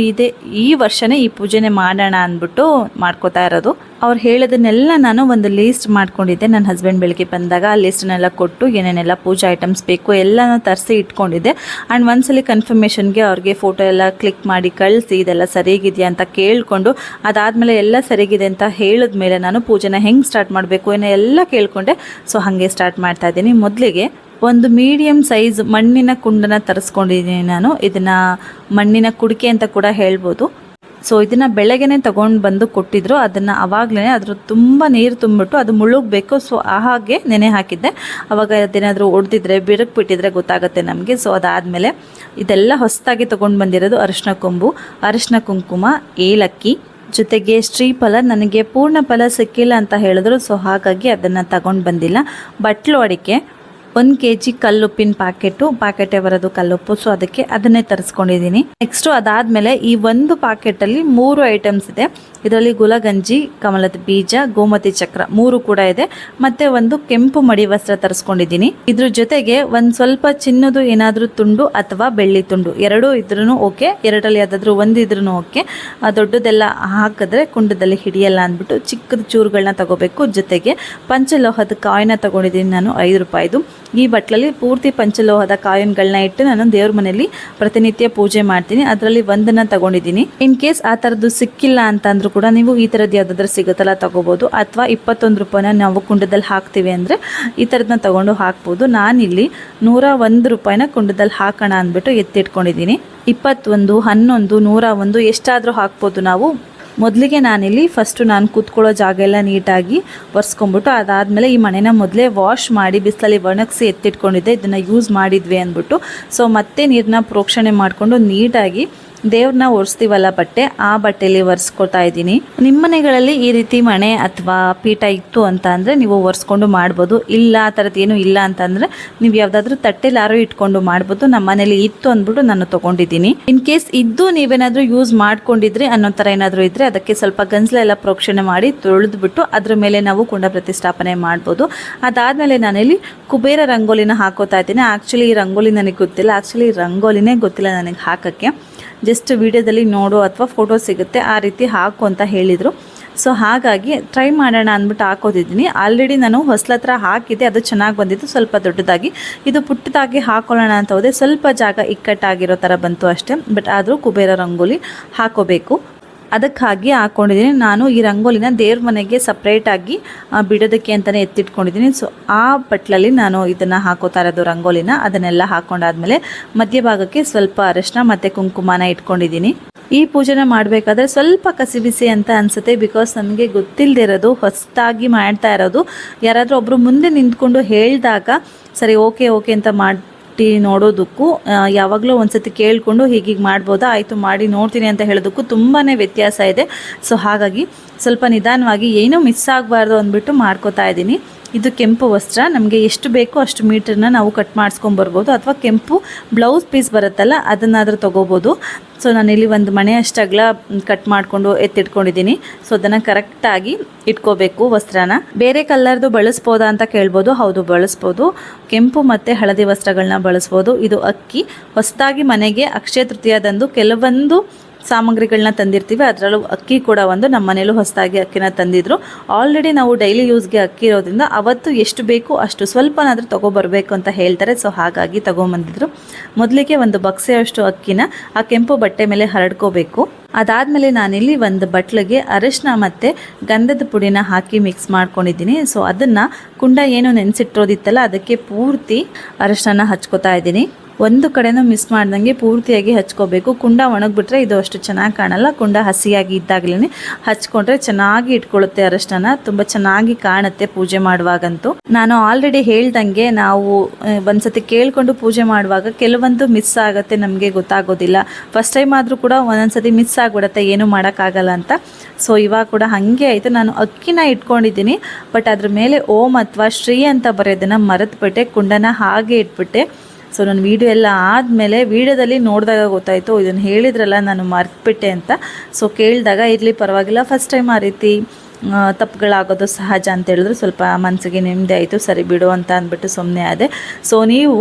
ಈ ವರ್ಷನೇ ಈ ಪೂಜೆನೇ ಮಾಡೋಣ ಅಂದ್ಬಿಟ್ಟು ಮಾಡ್ಕೋತಾ ಇರೋದು. ಅವ್ರು ಹೇಳೋದನ್ನೆಲ್ಲ ನಾನು ಒಂದು ಲೀಸ್ಟ್ ಮಾಡ್ಕೊಂಡಿದ್ದೆ. ನನ್ನ ಹಸ್ಬೆಂಡ್ ಬೆಳಗ್ಗೆ ಬಂದಾಗ ಆ ಲಿಸ್ಟನ್ನೆಲ್ಲ ಕೊಟ್ಟು ಏನೇನೆಲ್ಲ ಪೂಜಾ ಐಟಮ್ಸ್ ಬೇಕು ಎಲ್ಲನೂ ತರಿಸಿ ಇಟ್ಕೊಂಡಿದ್ದೆ. ಆ್ಯಂಡ್ ಒಂದ್ಸಲಿ ಕನ್ಫರ್ಮೇಷನ್ಗೆ ಅವ್ರಿಗೆ ಫೋಟೋ ಎಲ್ಲ ಕ್ಲಿಕ್ ಮಾಡಿ ಕಳಿಸಿ ಇದೆಲ್ಲ ಸರಿಗಿದೆಯಾ ಅಂತ ಕೇಳಿಕೊಂಡು ಅದಾದಮೇಲೆ ಎಲ್ಲ ಸರಿಗಿದೆ ಅಂತ ಹೇಳಿದ್ಮೇಲೆ ನಾನು ಪೂಜೆನ ಹೆಂಗೆ ಸ್ಟಾರ್ಟ್ ಮಾಡಬೇಕು ಏನೋ ಎಲ್ಲ ಕೇಳಿಕೊಂಡೆ. ಸೊ ಹಾಗೆ ಸ್ಟಾರ್ಟ್ ಮಾಡ್ತಾ ಇದ್ದೀನಿ. ಮೊದಲಿಗೆ ಒಂದು ಮೀಡಿಯಮ್ ಸೈಜ್ ಮಣ್ಣಿನ ಕುಂಡನ ತರಿಸ್ಕೊಂಡಿದ್ದೀನಿ ನಾನು. ಇದನ್ನು ಮಣ್ಣಿನ ಕುಡಿಕೆ ಅಂತ ಕೂಡ ಹೇಳ್ಬೋದು. ಸೊ ಇದನ್ನು ಬೆಳಗ್ಗೆನೇ ತೊಗೊಂಡು ಬಂದು ಕೊಟ್ಟಿದ್ರು. ಅದನ್ನು ಆವಾಗಲೇ ಅದ್ರ ತುಂಬ ನೀರು ತುಂಬಿಟ್ಟು ಅದು ಮುಳುಗಬೇಕು. ಸೊ ಹಾಗೆ ನೆನೆ ಹಾಕಿದ್ದೆ. ಆವಾಗ ಅದೇನಾದರೂ ಒಡೆದಿದ್ರೆ ಬಿರುಕು ಬಿಟ್ಟಿದ್ರೆ ಗೊತ್ತಾಗುತ್ತೆ ನಮಗೆ. ಸೊ ಅದಾದಮೇಲೆ ಇದೆಲ್ಲ ಹೊಸದಾಗಿ ತೊಗೊಂಡು ಬಂದಿರೋದು ಅರಿಶಿನ ಕೊಂಬು, ಅರಿಶಿನ ಕುಂಕುಮ, ಏಲಕ್ಕಿ, ಜೊತೆಗೆ ಶ್ರೀಫಲ. ನನಗೆ ಪೂರ್ಣ ಫಲ ಸಿಕ್ಕಿಲ್ಲ ಅಂತ ಹೇಳಿದ್ರು. ಸೊ ಹಾಗಾಗಿ ಅದನ್ನು ತಗೊಂಡು ಬಂದಿಲ್ಲ. ಬಟ್ಲು ಅಡಿಕೆ, 1 kg ಕಲ್ಲುಪ್ಪಿನ ಪ್ಯಾಕೆಟೇ ಬರೋದು ಕಲ್ಲುಪ್ಪು. ಸೊ ಅದನ್ನೇ ತರಿಸ್ಕೊಂಡಿದ್ದೀನಿ. ನೆಕ್ಸ್ಟು ಅದಾದಮೇಲೆ ಈ ಒಂದು ಪ್ಯಾಕೆಟಲ್ಲಿ 3 ಐಟಮ್ಸ್ ಇದೆ. ಇದರಲ್ಲಿ ಗುಲಗಂಜಿ, ಕಮಲದ ಬೀಜ, ಗೋಮತಿ ಚಕ್ರ 3 ಕೂಡ ಇದೆ. ಮತ್ತು ಒಂದು ಕೆಂಪು ಮಡಿ ವಸ್ತ್ರ ತರಿಸ್ಕೊಂಡಿದ್ದೀನಿ. ಇದ್ರ ಜೊತೆಗೆ ಒಂದು ಸ್ವಲ್ಪ ಚಿನ್ನದು ಏನಾದರೂ ತುಂಡು ಅಥವಾ ಬೆಳ್ಳಿ ತುಂಡು 2 ಇದ್ರೂ ಓಕೆ, 2ರಲ್ಲಿ ಯಾವುದಾದ್ರೂ ಒಂದು ಇದ್ರೂ ಓಕೆ. ದೊಡ್ಡದೆಲ್ಲ ಹಾಕಿದ್ರೆ ಕುಂಡದಲ್ಲಿ ಹಿಡಿಯಲ್ಲ ಅಂದ್ಬಿಟ್ಟು ಚಿಕ್ಕದ ಚೂರುಗಳನ್ನ ತಗೋಬೇಕು. ಜೊತೆಗೆ ಪಂಚಲೋಹದ ಕಾಯಿನ ತಗೊಂಡಿದ್ದೀನಿ ನಾನು, 5 ರೂಪಾಯಿದು. ಈ ಬಟ್ಲಲ್ಲಿ ಪೂರ್ತಿ ಪಂಚಲೋಹದ ಕಾಯಿನ್ಗಳನ್ನ ಇಟ್ಟು ನಾನು ದೇವ್ರ ಮನೆಯಲ್ಲಿ ಪ್ರತಿನಿತ್ಯ ಪೂಜೆ ಮಾಡ್ತೀನಿ. ಅದರಲ್ಲಿ ಒಂದನ್ನು ತಗೊಂಡಿದ್ದೀನಿ. ಇನ್ ಕೇಸ್ ಆ ಥರದ್ದು ಸಿಕ್ಕಿಲ್ಲ ಅಂತಂದ್ರೂ ಕೂಡ ನೀವು ಈ ಥರದ್ದು ಯಾವುದಾದ್ರೂ ಸಿಗುತ್ತಲ್ಲ ತಗೋಬೋದು. ಅಥವಾ 21 ರೂಪಾಯಿನ ನಾವು ಕುಂಡದಲ್ಲಿ ಹಾಕ್ತೀವಿ ಅಂದರೆ ಈ ಥರದನ್ನ ತೊಗೊಂಡು ಹಾಕ್ಬೋದು. ನಾನಿಲ್ಲಿ 101 ರೂಪಾಯಿನ ಕುಂಡದಲ್ಲಿ ಹಾಕೋಣ ಅಂದ್ಬಿಟ್ಟು ಎತ್ತಿಟ್ಕೊಂಡಿದ್ದೀನಿ. 21, 11, 101 ಎಷ್ಟಾದರೂ ಹಾಕ್ಬೋದು ನಾವು. ಮೊದಲಿಗೆ ನಾನಿಲ್ಲಿ ನಾನು ಕೂತ್ಕೊಳ್ಳೋ ಜಾಗ ಎಲ್ಲ ನೀಟಾಗಿ ಒರೆಸ್ಕೊಂಡ್ಬಿಟ್ಟು ಅದಾದಮೇಲೆ ಈ ಮನೆನ ಮೊದಲೇ ವಾಶ್ ಮಾಡಿ ಬಿಸಿಲಲ್ಲಿ ಒಣಗಿಸಿ ಎತ್ತಿಟ್ಕೊಂಡಿದ್ದೆ. ಇದನ್ನು ಯೂಸ್ ಮಾಡಿದ್ವಿ ಅಂದ್ಬಿಟ್ಟು. ಸೊ ಮತ್ತೆ ನೀರನ್ನ ಪ್ರೋಕ್ಷಣೆ ಮಾಡಿಕೊಂಡು ನೀಟಾಗಿ ದೇವ್ರನ್ನ ಒರೆಸ್ತೀವಲ್ಲ ಬಟ್ಟೆ, ಆ ಬಟ್ಟೆಯಲ್ಲಿ ಒರೆಸ್ಕೊಳ್ತಾ ಇದ್ದೀನಿ. ನಿಮ್ಮ ಮನೆಗಳಲ್ಲಿ ಈ ರೀತಿ ಮಣೆ ಅಥವಾ ಪೀಠ ಇತ್ತು ಅಂತ ಅಂದರೆ ನೀವು ಒರೆಸ್ಕೊಂಡು ಮಾಡ್ಬೋದು. ಇಲ್ಲ ಆ ಥರದ್ದು ಏನೂ ಇಲ್ಲ ಅಂತಂದರೆ ನೀವು ಯಾವುದಾದ್ರೂ ತಟ್ಟೆಲಾರು ಇಟ್ಕೊಂಡು ಮಾಡ್ಬೋದು. ನಮ್ಮ ಮನೇಲಿ ಇತ್ತು ಅಂದ್ಬಿಟ್ಟು ನಾನು ತೊಗೊಂಡಿದ್ದೀನಿ. ಇನ್ ಕೇಸ್ ಇದ್ದು ನೀವೇನಾದರೂ ಯೂಸ್ ಮಾಡ್ಕೊಂಡಿದ್ರಿ ಅನ್ನೋ ಥರ ಏನಾದರೂ ಇದ್ದರೆ ಅದಕ್ಕೆ ಸ್ವಲ್ಪ ಗಂಜಲೆಲ್ಲ ಪ್ರೋಕ್ಷಣೆ ಮಾಡಿ ತೊಳೆದ್ಬಿಟ್ಟು ಅದ್ರ ಮೇಲೆ ನಾವು ಕುಂಡ ಪ್ರತಿಷ್ಠಾಪನೆ ಮಾಡ್ಬೋದು. ಅದಾದಮೇಲೆ ನಾನಿಲ್ಲಿ ಕುಬೇರ ರಂಗೋಲಿನ ಹಾಕೋತಾ ಇದ್ದೀನಿ. ಆ್ಯಕ್ಚುಲಿ ಈ ರಂಗೋಲಿ ನನಗೆ ಗೊತ್ತಿಲ್ಲ. ರಂಗೋಲಿನೇ ಗೊತ್ತಿಲ್ಲ ನನಗೆ ಹಾಕೋಕ್ಕೆ. ಜಸ್ಟ್ ವಿಡಿಯೋದಲ್ಲಿ ನೋಡು ಅಥವಾ ಫೋಟೋ ಸಿಗುತ್ತೆ ಆ ರೀತಿ ಹಾಕು ಅಂತ ಹೇಳಿದರು. ಸೊ ಹಾಗಾಗಿ ಟ್ರೈ ಮಾಡೋಣ ಅಂದ್ಬಿಟ್ಟು ಹಾಕೋತಿದ್ದೀನಿ. ಆಲ್ರೆಡಿ ನಾನು ಹೊಸ್ಲ ಹತ್ರ ಹಾಕಿದ್ದೆ, ಅದು ಚೆನ್ನಾಗಿ ಬಂದಿತ್ತು, ಸ್ವಲ್ಪ ದೊಡ್ಡದಾಗಿ. ಇದು ಪುಟ್ಟದಾಗಿ ಹಾಕೊಳ್ಳೋಣ ಅಂತ ಹೋದೆ, ಸ್ವಲ್ಪ ಜಾಗ ಇಕ್ಕಟ್ಟಾಗಿರೋ ಥರ ಬಂತು ಅಷ್ಟೇ. ಬಟ್ ಆದರೂ ಕುಬೇರ ರಂಗೋಲಿ ಹಾಕೋಬೇಕು, ಅದಕ್ಕಾಗಿ ಹಾಕ್ಕೊಂಡಿದ್ದೀನಿ. ನಾನು ಈ ರಂಗೋಲಿನ ದೇವ್ರ ಮನೆಗೆ ಸಪ್ರೇಟಾಗಿ ಬಿಡೋದಕ್ಕೆ ಅಂತಲೇ ಎತ್ತಿಟ್ಕೊಂಡಿದ್ದೀನಿ. ಸೊ ಆ ಬಟ್ಲಲ್ಲಿ ನಾನು ಇದನ್ನು ಹಾಕೋತಾ ಇರೋದು ರಂಗೋಲಿನ. ಅದನ್ನೆಲ್ಲ ಹಾಕ್ಕೊಂಡಾದ್ಮೇಲೆ ಮಧ್ಯಭಾಗಕ್ಕೆ ಸ್ವಲ್ಪ ಅರಿಶಿನ ಮತ್ತು ಕುಂಕುಮನ ಇಟ್ಕೊಂಡಿದ್ದೀನಿ. ಈ ಪೂಜೆನ ಮಾಡಬೇಕಾದ್ರೆ ಸ್ವಲ್ಪ ಕಸಿಬಿಸಿ ಅಂತ ಅನಿಸುತ್ತೆ. ಬಿಕಾಸ್ ನಮಗೆ ಗೊತ್ತಿಲ್ಲದೆ ಇರೋದು, ಹೊಸದಾಗಿ ಮಾಡ್ತಾ ಇರೋದು. ಯಾರಾದರೂ ಒಬ್ಬರು ಮುಂದೆ ನಿಂತ್ಕೊಂಡು ಹೇಳಿದಾಗ ಸರಿ ಓಕೆ ಅಂತ ನೋಡೋದಕ್ಕೂ ಯಾವಾಗಲೂ ಒಂದ್ಸತಿ ಕೇಳಿಕೊಂಡು ಹೀಗೆ ಮಾಡ್ಬೋದಾ, ಆಯಿತು ಮಾಡಿ ನೋಡ್ತೀನಿ ಅಂತ ಹೇಳೋದಕ್ಕೂ ತುಂಬಾ ವ್ಯತ್ಯಾಸ ಇದೆ. ಸೊ ಹಾಗಾಗಿ ಸ್ವಲ್ಪ ನಿಧಾನವಾಗಿ ಏನೂ ಮಿಸ್ ಆಗಬಾರ್ದು ಅಂದ್ಬಿಟ್ಟು ಮಾಡ್ಕೋತಾ ಇದ್ದೀನಿ. ಇದು ಕೆಂಪು ವಸ್ತ್ರ, ನಮಗೆ ಎಷ್ಟು ಬೇಕೋ ಅಷ್ಟು ಮೀಟರ್ನ ನಾವು ಕಟ್ ಮಾಡಿಸ್ಕೊಂಬರ್ಬೋದು. ಅಥವಾ ಕೆಂಪು ಬ್ಲೌಸ್ ಪೀಸ್ ಬರುತ್ತಲ್ಲ ಅದನ್ನಾದರೂ ತೊಗೋಬೋದು. ಸೊ ನಾನಿಲ್ಲಿ ಒಂದು ಮಣೆ ಅಷ್ಟಗಲ ಕಟ್ ಮಾಡಿಕೊಂಡು ಎತ್ತಿಟ್ಕೊಂಡಿದ್ದೀನಿ. ಸೊ ಅದನ್ನು ಕರೆಕ್ಟಾಗಿ ಇಟ್ಕೋಬೇಕು ವಸ್ತ್ರನ. ಬೇರೆ ಕಲರ್ದು ಬಳಸ್ಬೋದಾ ಅಂತ ಕೇಳ್ಬೋದು. ಹೌದು ಬಳಸ್ಬೋದು. ಕೆಂಪು ಮತ್ತು ಹಳದಿ ವಸ್ತ್ರಗಳನ್ನ ಬಳಸ್ಬೋದು. ಇದು ಅಕ್ಕಿ ಹೊಸದಾಗಿ ಮನೆಗೆ ಅಕ್ಷಯ ತೃತೀಯದಂದು ಕೆಲವೊಂದು ಸಾಮಗ್ರಿಗಳನ್ನ ತಂದಿರ್ತೀವಿ, ಅದರಲ್ಲೂ ಅಕ್ಕಿ ಕೂಡ ಒಂದು ನಮ್ಮ ಮನೇಲೂ ಹೊಸದಾಗಿ ಅಕ್ಕಿನ ತಂದಿದ್ರು. ಆಲ್ರೆಡಿ ನಾವು ಡೈಲಿ ಯೂಸ್ಗೆ ಅಕ್ಕಿ ಇರೋದ್ರಿಂದ ಅವತ್ತು ಎಷ್ಟು ಬೇಕು ಅಷ್ಟು ಸ್ವಲ್ಪನಾದರೂ ತೊಗೊಬರ್ಬೇಕು ಅಂತ ಹೇಳ್ತಾರೆ. ಸೊ ಹಾಗಾಗಿ ತೊಗೊಂಬಂದಿದ್ರು. ಮೊದಲಿಗೆ ಒಂದು ಬಕ್ಸೆಯಷ್ಟು ಅಕ್ಕಿನ ಆ ಕೆಂಪು ಬಟ್ಟೆ ಮೇಲೆ ಹರಡ್ಕೋಬೇಕು. ಅದಾದಮೇಲೆ ನಾನಿಲ್ಲಿ ಒಂದು ಬಟ್ಲಿಗೆ ಅರಿಶಿನ ಮತ್ತು ಗಂಧದ ಪುಡಿನ ಹಾಕಿ ಮಿಕ್ಸ್ ಮಾಡ್ಕೊಂಡಿದ್ದೀನಿ. ಸೊ ಅದನ್ನು ಕುಂಡ ಏನು ನೆನೆಸಿಟ್ಟಿರೋದಿತ್ತಲ್ಲ ಅದಕ್ಕೆ ಪೂರ್ತಿ ಅರಿಶಿನ ಹಚ್ಕೋತಾ ಇದ್ದೀನಿ. ಒಂದು ಕಡೆನೂ ಮಿಸ್ ಮಾಡ್ದಂಗೆ ಪೂರ್ತಿಯಾಗಿ ಹಚ್ಕೋಬೇಕು. ಕುಂಡ ಒಣಗಿಬಿಟ್ರೆ ಇದು ಅಷ್ಟು ಚೆನ್ನಾಗಿ ಕಾಣಲ್ಲ. ಕುಂಡ ಹಸಿಯಾಗಿ ಇದ್ದಾಗಲೇ ಹಚ್ಕೊಂಡ್ರೆ ಚೆನ್ನಾಗಿ ಇಟ್ಕೊಳ್ಳುತ್ತೆ. ಅರಿಶಿನ ತುಂಬ ಚೆನ್ನಾಗಿ ಕಾಣುತ್ತೆ ಪೂಜೆ ಮಾಡುವಾಗಂತೂ. ನಾನು ಆಲ್ರೆಡಿ ಹೇಳ್ದಂಗೆ ನಾವು ಒಂದ್ಸತಿ ಕೇಳ್ಕೊಂಡು ಪೂಜೆ ಮಾಡುವಾಗ ಕೆಲವೊಂದು ಮಿಸ್ ಆಗುತ್ತೆ, ನಮಗೆ ಗೊತ್ತಾಗೋದಿಲ್ಲ. ಫಸ್ಟ್ ಟೈಮ್ ಆದರೂ ಕೂಡ ಒಂದೊಂದ್ಸತಿ ಮಿಸ್ ಆಗಿಬಿಡುತ್ತೆ, ಏನೂ ಮಾಡೋಕ್ಕಾಗಲ್ಲ ಅಂತ. ಸೊ ಇವಾಗ ಕೂಡ ಹಾಗೆ ಆಯಿತು. ನಾನು ಅಕ್ಕಿನ ಇಟ್ಕೊಂಡಿದ್ದೀನಿ, ಬಟ್ ಅದ್ರ ಮೇಲೆ ಓಂ ಅಥವಾ ಶ್ರೀ ಅಂತ ಬರೆಯೋದನ್ನು ಮರೆತುಬಿಟ್ಟೆ, ಕುಂಡನ ಹಾಗೆ ಇಟ್ಬಿಟ್ಟೆ. ಸೊ ನಾನು ವೀಡಿಯೋ ಎಲ್ಲ ಆದಮೇಲೆ ವೀಡಿಯೋದಲ್ಲಿ ನೋಡಿದಾಗ ಗೊತ್ತಾಯಿತು ಇದನ್ನು ಹೇಳಿದ್ರಲ್ಲ ನಾನು ಮರೆತುಬಿಟ್ಟೆ ಅಂತ. ಸೊ ಕೇಳಿದಾಗ ಇರಲಿ ಪರವಾಗಿಲ್ಲ, ಫಸ್ಟ್ ಟೈಮ್ ಆ ರೀತಿ ತಪ್ಪುಗಳಾಗೋದು ಸಹಜ ಅಂತ ಹೇಳಿದ್ರು. ಸ್ವಲ್ಪ ಮನಸ್ಸಿಗೆ ನೆಮ್ಮದಿ ಆಯಿತು, ಸರಿ ಬಿಡು ಅಂತ ಅಂದ್ಬಿಟ್ಟು ಸುಮ್ಮನೆ ಆದೆ. ಸೊ ನೀವು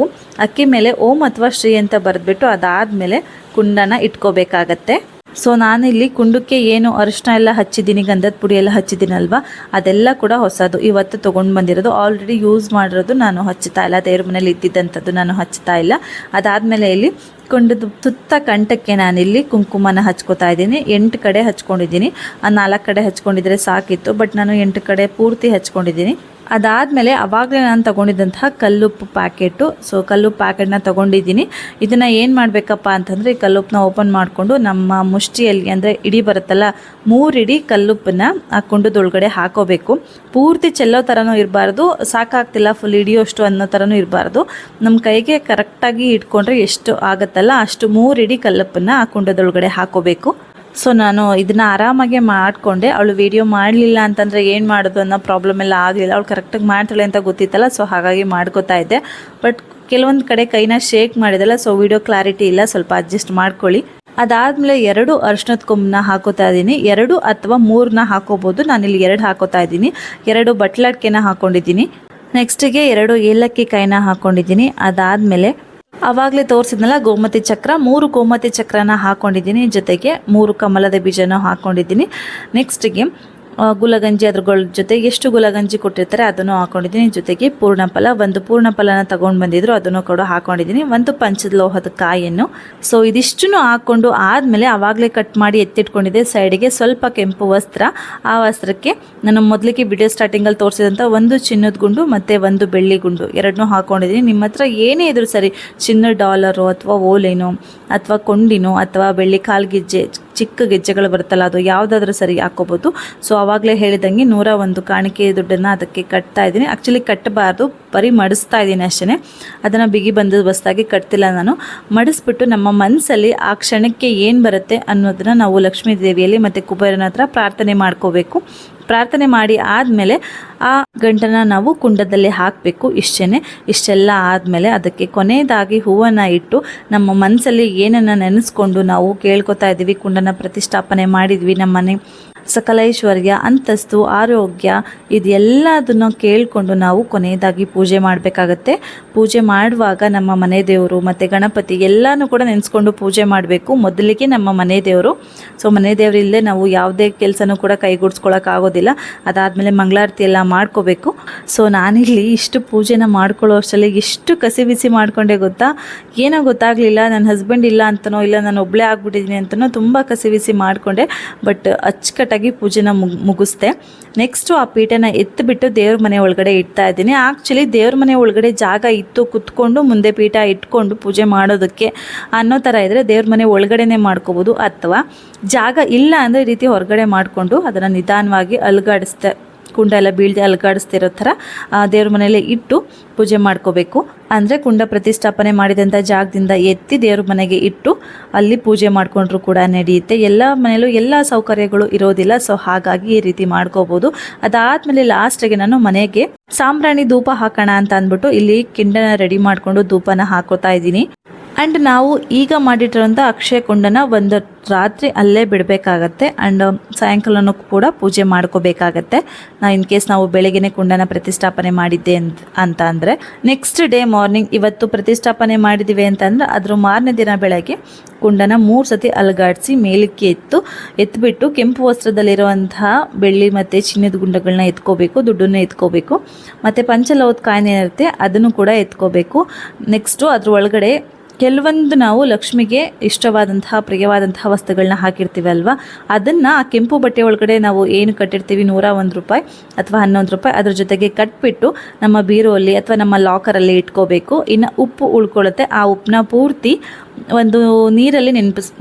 ಅಕ್ಕಿ ಮೇಲೆ ಓಂ ಅಥವಾ ಶ್ರೀ ಅಂತ ಬರೆದ್ಬಿಟ್ಟು ಅದಾದಮೇಲೆ ಕುಂಡನ ಇಟ್ಕೋಬೇಕಾಗತ್ತೆ. ಸೊ ನಾನಿಲ್ಲಿ ಕುಂಡಕ್ಕೆ ಏನು ಅರಿಶಿನ ಎಲ್ಲ ಹಚ್ಚಿದ್ದೀನಿ, ಗಂಧದ ಪುಡಿ ಎಲ್ಲ ಹಚ್ಚಿದ್ದೀನಲ್ವ, ಅದೆಲ್ಲ ಕೂಡ ಹೊಸದು ಇವತ್ತು ತೊಗೊಂಡು ಬಂದಿರೋದು. ಆಲ್ರೆಡಿ ಯೂಸ್ ಮಾಡಿರೋದು ನಾನು ಹಚ್ಚುತ್ತಾ ಇಲ್ಲ, ದೇವ್ರ ಮನೇಲಿ ಇದ್ದಿದ್ದಂಥದ್ದು ನಾನು ಹಚ್ತಾ ಇಲ್ಲ. ಅದಾದಮೇಲೆ ಇಲ್ಲಿ ಕುಂಡದ ಸುತ್ತ ಕಂಠಕ್ಕೆ ನಾನಿಲ್ಲಿ ಕುಂಕುಮನ ಹಚ್ಕೋತಾ ಇದ್ದೀನಿ. 8 ಕಡೆ ಹಚ್ಕೊಂಡಿದ್ದೀನಿ. 4 ಕಡೆ ಹಚ್ಕೊಂಡಿದ್ರೆ ಸಾಕಿತ್ತು, ಬಟ್ ನಾನು 8 ಕಡೆ ಪೂರ್ತಿ ಹಚ್ಕೊಂಡಿದ್ದೀನಿ. ಅದಾದಮೇಲೆ ಆವಾಗಲೇ ನಾನು ತೊಗೊಂಡಿದ್ದಂತಹ ಕಲ್ಲುಪ್ಪು ಪ್ಯಾಕೆಟು. ಸೊ ಕಲ್ಲುಪ್ಪು ಪ್ಯಾಕೆಟ್ನ ತೊಗೊಂಡಿದ್ದೀನಿ. ಇದನ್ನು ಏನು ಮಾಡಬೇಕಪ್ಪ ಅಂತಂದರೆ ಈ ಕಲ್ಲುಪ್ಪನ್ನ ಓಪನ್ ಮಾಡಿಕೊಂಡು ನಮ್ಮ ಮುಷ್ಟಿಯಲ್ಲಿ ಅಂದರೆ ಇಡಿ ಬರುತ್ತಲ್ಲ 3 ಇಡಿ ಕಲ್ಲುಪ್ಪನ್ನ ಆ ಕುಂಡದೊಳಗಡೆ ಹಾಕೋಬೇಕು. ಪೂರ್ತಿ ಚೆಲ್ಲೋ ಥರನೂ ಇರಬಾರ್ದು, ಸಾಕಾಗ್ತಿಲ್ಲ ಫುಲ್ ಹಿಡಿಯೋಷ್ಟು ಅನ್ನೋ ಥರನೂ ಇರಬಾರ್ದು. ನಮ್ಮ ಕೈಗೆ ಕರೆಕ್ಟಾಗಿ ಇಟ್ಕೊಂಡ್ರೆ ಎಷ್ಟು ಆಗುತ್ತಲ್ಲ ಅಷ್ಟು 3 ಇಡಿ ಕಲ್ಲುಪ್ಪನ್ನ ಆ ಕುಂಡದೊಳಗಡೆ ಹಾಕೋಬೇಕು. ಸೊ ನಾನು ಇದನ್ನು ಆರಾಮಾಗೆ ಮಾಡಿಕೊಂಡೆ. ಅವಳು ವೀಡಿಯೋ ಮಾಡಲಿಲ್ಲ ಅಂತಂದರೆ ಏನು ಮಾಡೋದು ಅನ್ನೋ ಪ್ರಾಬ್ಲಮ್ ಎಲ್ಲ ಆಗಲಿಲ್ಲ. ಅವಳು ಕರೆಕ್ಟಾಗಿ ಮಾಡ್ತಾಳೆ ಅಂತ ಗೊತ್ತಿತ್ತಲ್ಲ, ಸೊ ಹಾಗಾಗಿ ಮಾಡ್ಕೋತಾ ಇದ್ದೆ. ಬಟ್ ಕೆಲವೊಂದು ಕಡೆ ಕೈನ ಶೇಕ್ ಮಾಡಿದಲ್ಲ, ಸೊ ವೀಡಿಯೋ ಕ್ಲಾರಿಟಿ ಇಲ್ಲ, ಸ್ವಲ್ಪ ಅಡ್ಜಸ್ಟ್ ಮಾಡ್ಕೊಳ್ಳಿ. ಅದಾದಮೇಲೆ 2 ಅರಿಶಿನದ ಕೊಂಬನ್ನ ಹಾಕೋತಾ ಇದ್ದೀನಿ. 2 ಅಥವಾ 3ನ ಹಾಕೋಬೋದು. ನಾನಿಲ್ಲಿ 2 ಹಾಕೋತಾ ಇದ್ದೀನಿ. 2 ಬಟ್ಲಡ್ಕೆನ ಹಾಕ್ಕೊಂಡಿದ್ದೀನಿ. ನೆಕ್ಸ್ಟಿಗೆ 2 ಏಲಕ್ಕಿ ಕಾಯಿನ ಹಾಕ್ಕೊಂಡಿದ್ದೀನಿ. ಅದಾದಮೇಲೆ ಆವಾಗಲೇ ತೋರಿಸಿದ್ನಲ್ಲ ಗೋಮತಿ ಚಕ್ರ, 3 ಗೋಮತಿ ಚಕ್ರನ ಹಾಕ್ಕೊಂಡಿದ್ದೀನಿ. ಜೊತೆಗೆ 3 ಕಮಲದ ಬೀಜನ ಹಾಕ್ಕೊಂಡಿದ್ದೀನಿ. ನೆಕ್ಸ್ಟಿಗೆ ಗುಲಗಂಜಿ ಅದ್ರಗಳ ಜೊತೆ ಎಷ್ಟು ಗುಲಗಂಜಿ ಕೊಟ್ಟಿರ್ತಾರೆ ಅದನ್ನು ಹಾಕ್ಕೊಂಡಿದ್ದೀನಿ. ಜೊತೆಗೆ ಪೂರ್ಣಫಲ, 1 ಪೂರ್ಣಫಲನ ತೊಗೊಂಡು ಬಂದಿದ್ರು, ಅದನ್ನು ಕೂಡ ಹಾಕ್ಕೊಂಡಿದ್ದೀನಿ. 1 ಪಂಚಲೋಹದ ಕಾಯನ್ನು. ಸೊ ಇದಿಷ್ಟನ್ನು ಹಾಕ್ಕೊಂಡು ಆದಮೇಲೆ ಆವಾಗಲೇ ಕಟ್ ಮಾಡಿ ಎತ್ತಿಟ್ಕೊಂಡಿದ್ದೆ ಸೈಡಿಗೆ ಸ್ವಲ್ಪ ಕೆಂಪು ವಸ್ತ್ರ. ಆ ವಸ್ತ್ರಕ್ಕೆ ನಾನು ಮೊದಲಿಗೆ ವಿಡಿಯೋ ಸ್ಟಾರ್ಟಿಂಗಲ್ಲಿ ತೋರಿಸಿದಂಥ 1 ಚಿನ್ನದ ಗುಂಡು ಮತ್ತು 1 ಬೆಳ್ಳಿ ಗುಂಡು ಎರಡನ್ನೂ ಹಾಕ್ಕೊಂಡಿದ್ದೀನಿ. ನಿಮ್ಮ ಹತ್ರ ಏನೇ ಇದ್ರೂ ಸರಿ, ಚಿನ್ನದ ಡಾಲರು ಅಥವಾ ಓಲೇನೋ ಅಥವಾ ಕೊಂಡಿನೋ ಅಥವಾ ಬೆಳ್ಳಿ ಕಾಲ್ಗೆಜ್ಜೆ, ಚಿಕ್ಕ ಗೆಜ್ಜೆಗಳು ಬರುತ್ತಲ್ಲ ಅದು ಯಾವುದಾದ್ರೂ ಸರಿ ಹಾಕ್ಕೋಬೋದು. ಸೊ ಆವಾಗಲೇ ಹೇಳಿದಂಗೆ 101 ಕಾಣಿಕೆ ದುಡ್ಡನ್ನು ಅದಕ್ಕೆ ಕಟ್ತಾ ಇದ್ದೀನಿ. ಆ್ಯಕ್ಚುಲಿ ಕಟ್ಟಬಾರ್ದು, ಬರೀ ಮಡಿಸ್ತಾ ಇದ್ದೀನಿ ಅಷ್ಟೇ. ಅದನ್ನು ಬಿಗಿ ಬಂದೋಬಸ್ತಾಗಿ ಕಟ್ತಿಲ್ಲ ನಾನು. ಮಡಿಸ್ಬಿಟ್ಟು ನಮ್ಮ ಮನಸ್ಸಲ್ಲಿ ಆ ಕ್ಷಣಕ್ಕೆ ಏನು ಬರುತ್ತೆ ಅನ್ನೋದನ್ನು ನಾವು ಲಕ್ಷ್ಮೀ ದೇವಿಯಲ್ಲಿ ಮತ್ತು ಕುಬೇರನ ಹತ್ರ ಪ್ರಾರ್ಥನೆ ಮಾಡ್ಕೋಬೇಕು. ಪ್ರಾರ್ಥನೆ ಮಾಡಿ ಆದಮೇಲೆ ಆ ಗಂಟನ್ನು ನಾವು ಕುಂಡದಲ್ಲಿ ಹಾಕಬೇಕು. ಇಷ್ಟೆಲ್ಲ ಆದಮೇಲೆ ಅದಕ್ಕೆ ಕೊನೆಯದಾಗಿ ಹೂವನ್ನು ಇಟ್ಟು ನಮ್ಮ ಮನಸ್ಸಲ್ಲಿ ಏನನ್ನು ನೆನೆಸ್ಕೊಂಡು ನಾವು ಕೇಳ್ಕೊತಾ ಇದ್ದೀವಿ. ಕುಂಡನ ಪ್ರತಿಷ್ಠಾಪನೆ ಮಾಡಿದ್ವಿ, ನಮ್ಮ ಮನೆ ಸಕಲ ಐಶ್ವರ್ಯ, ಅಂತಸ್ತು, ಆರೋಗ್ಯ ಇದೆಲ್ಲದನ್ನು ಕೇಳಿಕೊಂಡು ನಾವು ಕೊನೆಯದಾಗಿ ಪೂಜೆ ಮಾಡಬೇಕಾಗತ್ತೆ. ಪೂಜೆ ಮಾಡುವಾಗ ನಮ್ಮ ಮನೆ ದೇವರು ಮತ್ತು ಗಣಪತಿ ಎಲ್ಲನೂ ಕೂಡ ನೆನೆಸ್ಕೊಂಡು ಪೂಜೆ ಮಾಡಬೇಕು. ಮೊದಲಿಗೆ ನಮ್ಮ ಮನೆ ದೇವರು. ಸೊ ಮನೆ ದೇವರು ಇಲ್ಲದೆ ನಾವು ಯಾವುದೇ ಕೆಲಸನೂ ಕೂಡ ಕೈಗೂಡಿಸ್ಕೊಳ್ಳೋಕ್ಕಾಗೋದಿಲ್ಲ. ಅದಾದಮೇಲೆ ಮಂಗಳಾರತಿ ಎಲ್ಲ ಮಾಡ್ಕೋಬೇಕು. ಸೊ ನಾನಿಲ್ಲಿ ಇಷ್ಟು ಪೂಜೆನ ಮಾಡ್ಕೊಳ್ಳೋ ಅಷ್ಟರಲ್ಲಿ ಎಷ್ಟು ಕಸಿ ಬಿಸಿ ಮಾಡಿಕೊಂಡೆ ಗೊತ್ತಾ. ಏನೋ ಗೊತ್ತಾಗಲಿಲ್ಲ, ನನ್ನ ಹಸ್ಬೆಂಡ್ ಇಲ್ಲ ಅಂತನೋ ಇಲ್ಲ ನಾನು ಒಬ್ಬಳೇ ಆಗ್ಬಿಟ್ಟಿದ್ದೀನಿ ಅಂತನೋ ತುಂಬ ಕಸಿ ಬಿಸಿ ಮಾಡಿಕೊಂಡೆ. ಬಟ್ ಅಚ್ಚುಕಟ್ಟಾಗಿ ಪೂಜೆನ ಮುಗಿಸ್ದೆ. ನೆಕ್ಸ್ಟು ಆ ಪೀಠನ ಎತ್ತಿಬಿಟ್ಟು ದೇವ್ರ ಮನೆ ಒಳಗಡೆ ಇಡ್ತಾ ಇದ್ದೀನಿ. ಆ್ಯಕ್ಚುಲಿ ದೇವ್ರ ಮನೆ ಒಳಗಡೆ ಜಾಗ ಇತ್ತು, ಕುತ್ಕೊಂಡು ಮುಂದೆ ಪೀಠ ಇಟ್ಕೊಂಡು ಪೂಜೆ ಮಾಡೋದಕ್ಕೆ ಅನ್ನೋ ಥರ ಇದ್ದರೆ ದೇವ್ರ ಮನೆ ಒಳಗಡೆನೇ ಮಾಡ್ಕೋಬೋದು. ಅಥವಾ ಜಾಗ ಇಲ್ಲ ಅಂದರೆ ಈ ರೀತಿ ಹೊರಗಡೆ ಮಾಡಿಕೊಂಡು ಅದನ್ನು ನಿಧಾನವಾಗಿ ಅಲುಗಾಡಿಸ್ದೆ, ಕುಂಡ ಎಲ್ಲ ಬೀಳದೆ ಅಲುಗಾಡಿಸ್ತಿರೋ ಥರ ದೇವ್ರ ಮನೆಯಲ್ಲೇ ಇಟ್ಟು ಪೂಜೆ ಮಾಡ್ಕೋಬೇಕು. ಅಂದರೆ ಕುಂಡ ಪ್ರತಿಷ್ಠಾಪನೆ ಮಾಡಿದಂಥ ಜಾಗದಿಂದ ಎತ್ತಿ ದೇವ್ರ ಮನೆಗೆ ಇಟ್ಟು ಅಲ್ಲಿ ಪೂಜೆ ಮಾಡಿಕೊಂಡ್ರು ಕೂಡ ನಡೆಯುತ್ತೆ. ಎಲ್ಲ ಮನೆಯಲ್ಲೂ ಎಲ್ಲ ಸೌಕರ್ಯಗಳು ಇರೋದಿಲ್ಲ. ಸೊ ಹಾಗಾಗಿ ಈ ರೀತಿ ಮಾಡ್ಕೋಬೋದು. ಅದಾದಮೇಲೆ ಲಾಸ್ಟಿಗೆ ನಾನು ಮನೆಗೆ ಸಾಂಬ್ರಾಣಿ ಧೂಪ ಹಾಕೋಣ ಅಂತ ಅಂದ್ಬಿಟ್ಟು ಇಲ್ಲಿ ಕಿಂಡನ ರೆಡಿ ಮಾಡಿಕೊಂಡು ಧೂಪನ ಹಾಕೋತಾ ಇದ್ದೀನಿ. ಆ್ಯಂಡ್ ನಾವು ಈಗ ಮಾಡಿಟ್ಟಿರೋಂಥ ಅಕ್ಷಯ ಕುಂಡನ ಒಂದು ರಾತ್ರಿ ಅಲ್ಲೇ ಬಿಡಬೇಕಾಗತ್ತೆ. ಆ್ಯಂಡ್ ಸಾಯಂಕಾಲನೂ ಕೂಡ ಪೂಜೆ ಮಾಡ್ಕೋಬೇಕಾಗತ್ತೆ. ಇನ್ ಕೇಸ್ ನಾವು ಬೆಳಗ್ಗೆನೇ ಕುಂಡನ ಪ್ರತಿಷ್ಠಾಪನೆ ಮಾಡಿದ್ದೆ ಅಂತ ಅಂದರೆ ನೆಕ್ಸ್ಟ್ ಡೇ ಮಾರ್ನಿಂಗ್ ಇವತ್ತು ಪ್ರತಿಷ್ಠಾಪನೆ ಮಾಡಿದ್ದೀವಿ ಅಂತಂದರೆ ಅದ್ರ ಮಾರನೇ ದಿನ ಬೆಳಗ್ಗೆ ಕುಂಡನ 3 ಸತಿ ಅಲುಗಾಡಿಸಿ ಮೇಲಕ್ಕೆ ಎತ್ಬಿಟ್ಟು ಕೆಂಪು ವಸ್ತ್ರದಲ್ಲಿರುವಂತಹ ಬೆಳ್ಳಿ ಮತ್ತು ಚಿನ್ನದ ಗುಂಡಗಳನ್ನ ಎತ್ಕೋಬೇಕು, ದುಡ್ಡನ್ನ ಎತ್ಕೋಬೇಕು, ಮತ್ತು ಪಂಚಲೋಹದ ಕಾಯಿನ್ ಏನಿರುತ್ತೆ ಅದನ್ನು ಕೂಡ ಎತ್ಕೋಬೇಕು. ನೆಕ್ಸ್ಟು ಅದ್ರ ಒಳಗಡೆ ಕೆಲವೊಂದು ನಾವು ಲಕ್ಷ್ಮಿಗೆ ಇಷ್ಟವಾದಂತಹ ಪ್ರಿಯವಾದಂತಹ ವಸ್ತುಗಳನ್ನ ಹಾಕಿರ್ತೀವಿ ಅಲ್ವಾ, ಅದನ್ನು ಆ ಕೆಂಪು ಬಟ್ಟೆ ಒಳಗಡೆ ನಾವು ಏನು ಕಟ್ಟಿರ್ತೀವಿ 101 ರೂಪಾಯಿ ಅಥವಾ 11 ರೂಪಾಯಿ ಅದ್ರ ಜೊತೆಗೆ ಕಟ್ಬಿಟ್ಟು ನಮ್ಮ ಬೀರುವಲ್ಲಿ ಅಥವಾ ನಮ್ಮ ಲಾಕರಲ್ಲಿ ಇಟ್ಕೋಬೇಕು. ಇನ್ನು ಉಪ್ಪು ಉಳ್ಕೊಳ್ಳುತ್ತೆ, ಆ ಉಪ್ಪನ್ನ ಪೂರ್ತಿ ಒಂದು ನೀರಲ್ಲಿ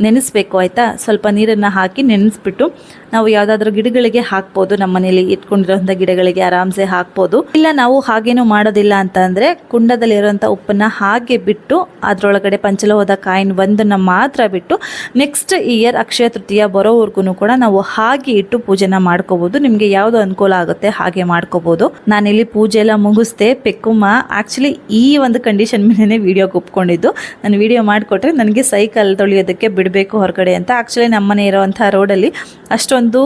ನೆನೆಸ್ಬೇಕು ಆಯಿತಾ. ಸ್ವಲ್ಪ ನೀರನ್ನು ಹಾಕಿ ನೆನೆಸ್ಬಿಟ್ಟು ನಾವು ಯಾವುದಾದ್ರೂ ಗಿಡಗಳಿಗೆ ಹಾಕ್ಬೋದು, ನಮ್ಮ ಮನೇಲಿ ಇಟ್ಕೊಂಡಿರೋಂಥ ಗಿಡಗಳಿಗೆ ಆರಾಮ್ಸೆ ಹಾಕ್ಬೋದು. ಇಲ್ಲ ನಾವು ಹಾಗೇನೂ ಮಾಡೋದಿಲ್ಲ ಅಂತ ಅಂದರೆ ಕುಂಡದಲ್ಲಿರೋಂಥ ಉಪ್ಪನ್ನು ಹಾಗೆ ಬಿಟ್ಟು ಅದರೊಳಗಡೆ ಪಂಚಲೋಹದ ಕಾಯಿನ್ ಒಂದನ್ನು ಮಾತ್ರ ಬಿಟ್ಟು ನೆಕ್ಸ್ಟ್ ಇಯರ್ ಅಕ್ಷಯ ತೃತೀಯ ಬರೋವರೆಗೂ ಕೂಡ ನಾವು ಹಾಗೆ ಇಟ್ಟು ಪೂಜೆನ ಮಾಡ್ಕೋಬೋದು. ನಿಮಗೆ ಯಾವುದು ಅನುಕೂಲ ಆಗುತ್ತೆ ಹಾಗೆ ಮಾಡ್ಕೋಬೋದು. ನಾನಿಲ್ಲಿ ಪೂಜೆ ಎಲ್ಲ ಮುಗಿಸ್ದೆ. ಪೆಕ್ಕುಮ್ಮ ಆ್ಯಕ್ಚುಲಿ ಈ ಒಂದು ಕಂಡೀಷನ್ ಮೇಲೇ ವೀಡಿಯೋಗೆ ಒಪ್ಕೊಂಡಿದ್ದು. ನಾನು ವೀಡಿಯೋ ಮಾಡಿಕೊಟ್ರೆ ನನಗೆ ಸೈಕಲ್ ತೊಳೆಯೋದಕ್ಕೆ ಬಿಡಬೇಕು ಹೊರಗಡೆ ಅಂತ. ಆ್ಯಕ್ಚುಲಿ ನಮ್ಮನೆ ಇರೋವಂಥ ರೋಡಲ್ಲಿ ಅಷ್ಟೊಂದು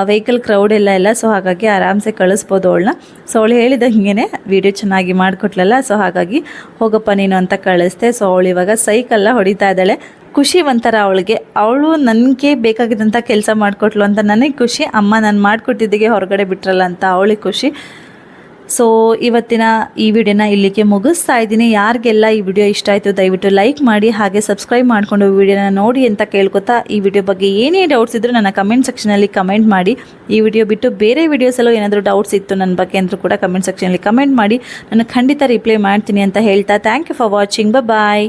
ವೆಹಿಕಲ್ ಕ್ರೌಡ್ ಇಲ್ಲ, ಸೊ ಹಾಗಾಗಿ ಆರಾಮ್ಸೆ ಕಳಿಸ್ಬೋದು ಅವಳನ್ನ. ಸೊ ಅವಳು ಹೇಳಿದ ಹಿಂಗೆ ವೀಡಿಯೋ ಚೆನ್ನಾಗಿ ಮಾಡಿಕೊಟ್ಲಲ್ಲ, ಸೊ ಹಾಗಾಗಿ ಹೋಗಪ್ಪ ನೀನು ಅಂತ ಕಳಿಸ್ದೆ. ಸೊ ಅವಳು ಇವಾಗ ಸೈಕಲ್ಲ ಹೊಡಿತಾ ಇದ್ದಾಳೆ. ಖುಷಿ ಒಂಥರ ಅವಳಿಗೆ, ಅವಳು ನನಗೆ ಬೇಕಾಗಿದ್ದಂಥ ಕೆಲಸ ಮಾಡಿಕೊಟ್ಲು ಅಂತ ನನಗೆ ಖುಷಿ, ಅಮ್ಮ ನಾನು ಮಾಡಿಕೊಟ್ಟಿದ್ದೆಗೆ ಹೊರಗಡೆ ಬಿಟ್ರಲ್ಲ ಅಂತ ಅವಳಿಗೆ ಖುಷಿ. ಸೊ ಇವತ್ತಿನ ಈ ವಿಡಿಯೋನ ಇಲ್ಲಿಗೆ ಮುಗಿಸ್ತಾ ಇದ್ದೀನಿ. ಯಾರಿಗೆಲ್ಲ ಈ ವಿಡಿಯೋ ಇಷ್ಟ ಆಯಿತು ದಯವಿಟ್ಟು ಲೈಕ್ ಮಾಡಿ, ಹಾಗೆ ಸಬ್ಸ್ಕ್ರೈಬ್ ಮಾಡಿಕೊಂಡು ವಿಡಿಯೋನ ನೋಡಿ ಅಂತ ಕೇಳ್ಕೊತಾ, ಈ ವಿಡಿಯೋ ಬಗ್ಗೆ ಏನೇ ಡೌಟ್ಸ್ ಇದ್ದರೂ ನನ್ನ ಕಮೆಂಟ್ ಸೆಕ್ಷನಲ್ಲಿ ಕಮೆಂಟ್ ಮಾಡಿ. ಈ ವಿಡಿಯೋ ಬಿಟ್ಟು ಬೇರೆ ವಿಡಿಯೋಸಲ್ಲೂ ಏನಾದರೂ ಡೌಟ್ಸ್ ಇತ್ತು ನನ್ನ ಬಗ್ಗೆ ಅಂದರೂ ಕೂಡ ಕಮೆಂಟ್ ಸೆಕ್ಷನಲ್ಲಿ ಕಮೆಂಟ್ ಮಾಡಿ, ನಾನು ಖಂಡಿತ ರಿಪ್ಲೈ ಮಾಡ್ತೀನಿ ಅಂತ ಹೇಳ್ತಾ thank you for watching. Bye.